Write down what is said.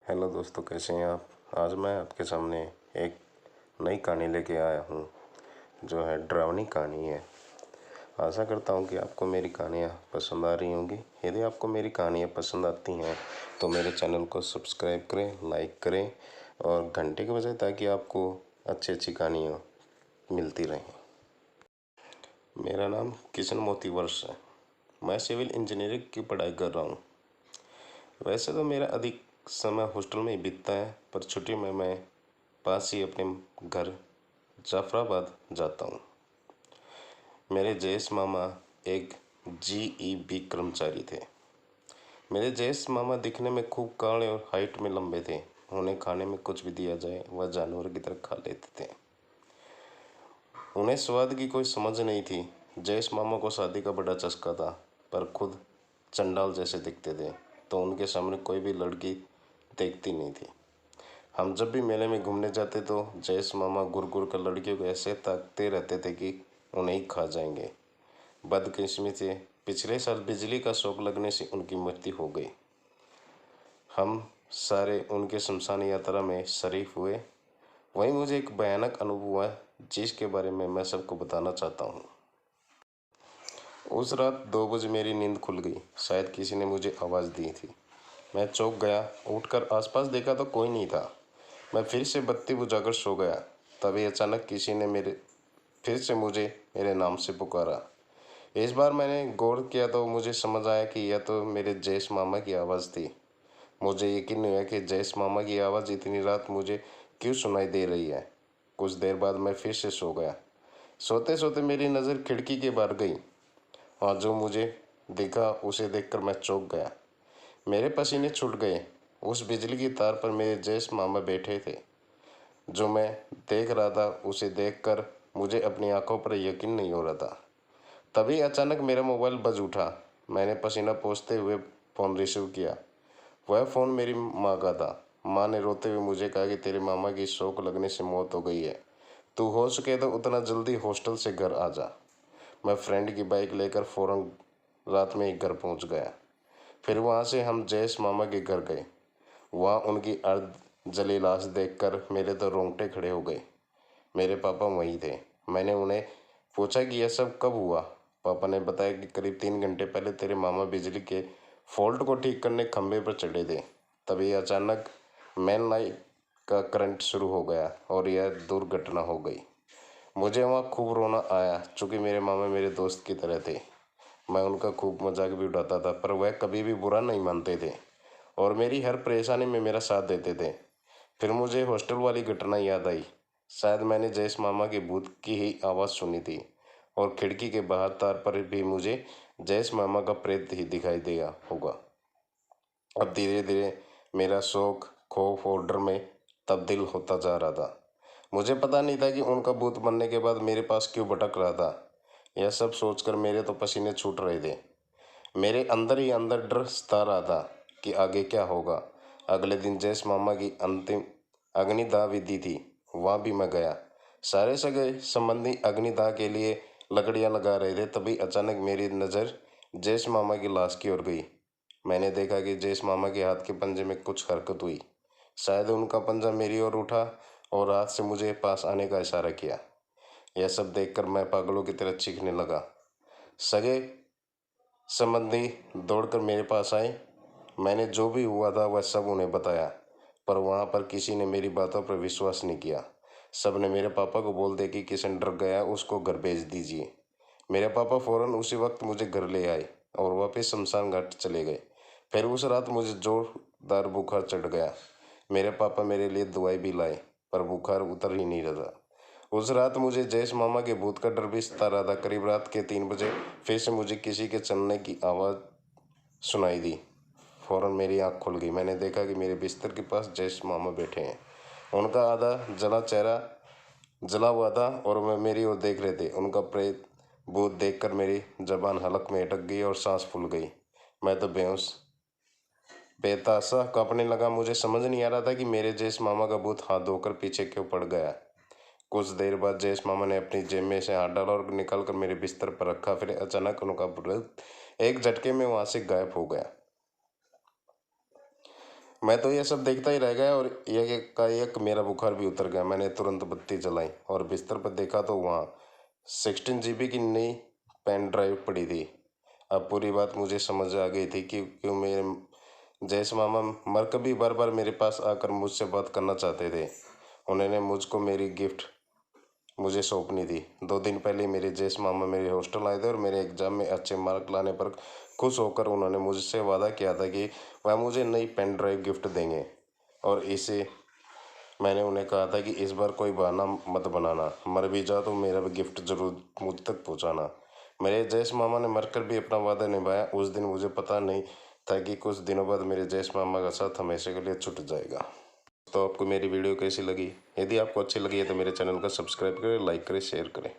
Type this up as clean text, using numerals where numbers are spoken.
Hello दोस्तों, कैसे हैं आप। आज मैं आपके सामने एक नई कहानी लेके आया हूँ जो है डरावनी कहानी है। आशा करता हूँ कि आपको मेरी कहानियाँ पसंद आ रही होंगी। यदि आपको मेरी कहानियाँ पसंद आती हैं तो मेरे चैनल को सब्सक्राइब करें, लाइक करें और घंटे के बजाय, ताकि आपको अच्छी अच्छी कहानियाँ मिलती रहें। मेरा नाम किशन मोती वर्ष है। मैं सिविल इंजीनियरिंग की पढ़ाई कर रहा हूँ। वैसे तो मेरा अधिक समय हॉस्टल में ही बीतता है, पर छुट्टी में मैं पास ही अपने घर जाफराबाद जाता हूँ। मेरे जेठ मामा एक जीईबी कर्मचारी थे। मेरे जेठ मामा दिखने में खूब काले और हाइट में लंबे थे। उन्हें खाने में कुछ भी दिया जाए वह जानवर की तरह खा लेते थे। उन्हें स्वाद की कोई समझ नहीं थी। जेठ मामा को शादी का बड़ा चस्का था, पर खुद चंडाल जैसे दिखते थे, तो उनके सामने कोई भी लड़की देखती नहीं थी। हम जब भी मेले में घूमने जाते तो जयेश मामा घुर घुर कर लड़कियों को ऐसे ताकते रहते थे कि उन्हें ही खा जाएंगे। बदकिस्मती से पिछले साल बिजली का शॉक लगने से उनकी मृत्यु हो गई। हम सारे उनके शमशान यात्रा में शरीक हुए। वहीं मुझे एक भयानक अनुभव हुआ जिसके बारे में मैं सबको बताना चाहता हूँ। उस रात 2 बजे मेरी नींद खुल गई। शायद किसी ने मुझे आवाज़ दी थी। मैं चौंक गया। उठकर आसपास देखा तो कोई नहीं था। मैं फिर से बत्ती बुझाकर सो गया। तभी अचानक किसी ने फिर से मुझे मेरे नाम से पुकारा। इस बार मैंने गौर किया तो मुझे समझ आया कि यह तो मेरे जयेश मामा की आवाज़ थी। मुझे यकीन नहीं हुआ कि जयेश मामा की आवाज़ इतनी रात मुझे क्यों सुनाई दे रही है। कुछ देर बाद मैं फिर से सो गया। सोते सोते मेरी नज़र खिड़की के बाहर गई और जो मुझे दिखा उसे देखकर मैं चौंक गया। मेरे पसीने छूट गए। उस बिजली की तार पर मेरे जयेश मामा बैठे थे। जो मैं देख रहा था उसे देखकर मुझे अपनी आंखों पर यकीन नहीं हो रहा था। तभी अचानक मेरा मोबाइल बज उठा। मैंने पसीना पोंछते हुए फ़ोन रिसीव किया। वह फ़ोन मेरी माँ का था। माँ ने रोते हुए मुझे कहा कि तेरे मामा की शॉक लगने से मौत हो गई है। तू हो सके तो उतना जल्दी हॉस्टल से घर आ जा। मैं फ्रेंड की बाइक लेकर फ़ौरन रात में ही घर पहुंच गया। फिर वहां से हम जयेश मामा के घर गए। वहां उनकी अर्ध जली लाश देखकर मेरे तो रोंगटे खड़े हो गए। मेरे पापा वहीं थे। मैंने उन्हें पूछा कि यह सब कब हुआ। पापा ने बताया कि करीब 3 घंटे पहले तेरे मामा बिजली के फॉल्ट को ठीक करने खंभे पर चढ़े थे। तभी अचानक मेन लाइन का करंट शुरू हो गया और यह दुर्घटना हो गई। मुझे वहाँ खूब रोना आया, चूँकि मेरे मामा मेरे दोस्त की तरह थे। मैं उनका खूब मजाक भी उड़ाता था, पर वह कभी भी बुरा नहीं मानते थे और मेरी हर परेशानी में मेरा साथ देते थे। फिर मुझे हॉस्टल वाली घटना याद आई। शायद मैंने जयेश मामा के भूत की ही आवाज़ सुनी थी और खिड़की के बाहर तार पर भी मुझे जयेश मामा का प्रेत ही दिखाई दिया होगा। अब धीरे धीरे मेरा शौक खौफ और डर में तब्दील होता जा रहा था। मुझे पता नहीं था कि उनका भूत बनने के बाद मेरे पास क्यों भटक रहा था। यह सब सोचकर मेरे तो पसीने छूट रहे थे। मेरे अंदर ही अंदर डर सता रहा था कि आगे क्या होगा। अगले दिन जयेश मामा की अंतिम अग्निदाह विधि थी। वहाँ भी मैं गया। सारे सगे संबंधी अग्निदाह के लिए लकड़ियाँ लगा रहे थे। तभी अचानक मेरी नज़र जयेश मामा की लाश की ओर गई। मैंने देखा कि जयेश मामा के हाथ के पंजे में कुछ हरकत हुई। शायद उनका पंजा मेरी ओर उठा और हाथ से मुझे पास आने का इशारा किया। यह सब देखकर मैं पागलों की तरह चीखने लगा। सगे संबंधी दौड़कर मेरे पास आए। मैंने जो भी हुआ था वह सब उन्हें बताया, पर वहाँ पर किसी ने मेरी बातों पर विश्वास नहीं किया। सब ने मेरे पापा को बोल दिया कि किशन डर गया, उसको घर भेज दीजिए। मेरे पापा फौरन उसी वक्त मुझे घर ले आए और वापस शमशान घाट चले गए। फिर उस रात मुझे जोरदार बुखार चढ़ गया। मेरे पापा मेरे लिए दवाई भी लाए, पर बुखार उतर ही नहीं रहा। उस रात मुझे जयेश मामा के भूत का डर भी सता रहा था। करीब रात के 3 बजे फिर से मुझे किसी के चलने की आवाज़ सुनाई दी। फौरन मेरी आंख खुल गई। मैंने देखा कि मेरे बिस्तर के पास जयेश मामा बैठे हैं। उनका आधा जला चेहरा जला हुआ था और वह मेरी ओर देख रहे थे। उनका प्रेत भूत देखकर मेरी जबान हलक में अटक गई और सांस फूल गई। मैं तो बेहोश बेतासा कांपने लगा। मुझे समझ नहीं आ रहा था कि मेरे जयेश मामा का भूत हाथ धोकर पीछे क्यों पड़ गया। कुछ देर बाद जयेश मामा ने अपनी जेब में से हाथ डाला और निकालकर मेरे बिस्तर पर रखा। फिर अचानक उनका भूत एक झटके में वहां से गायब हो गया। मैं तो ये सब देखता ही रह गया और एक मेरा बुखार भी उतर गया। मैंने तुरंत बत्ती जलाई और बिस्तर पर देखा तो वहाँ 16 GB की नई पेन ड्राइव पड़ी थी। अब पूरी बात मुझे समझ आ गई थी कि क्यों मेरे जयेश मामा मर भी बार बार मेरे पास आकर मुझसे बात करना चाहते थे। उन्होंने मुझको मेरी गिफ्ट मुझे सौंपनी थी। 2 दिन पहले मेरे जयेश मामा मेरे हॉस्टल आए थे और मेरे एग्ज़ाम में अच्छे मार्क लाने पर खुश होकर उन्होंने मुझसे वादा किया था कि वह मुझे नई पेन ड्राइव गिफ्ट देंगे। और इसे मैंने उन्हें कहा था कि इस बार कोई बहाना मत बनाना, मर भी जाओ तो मेरा भी गिफ्ट जरूर मुझ तक पहुंचाना। मेरे जयेश मामा ने मरकर भी अपना वादा निभाया। उस दिन मुझे पता नहीं था कि कुछ दिनों बाद मेरे जयेश मामा का साथ हमेशा के लिए छूट जाएगा। तो आपको मेरी वीडियो कैसी लगी? यदि आपको अच्छी लगी है तो मेरे चैनल को सब्सक्राइब करें, लाइक करें, शेयर करें।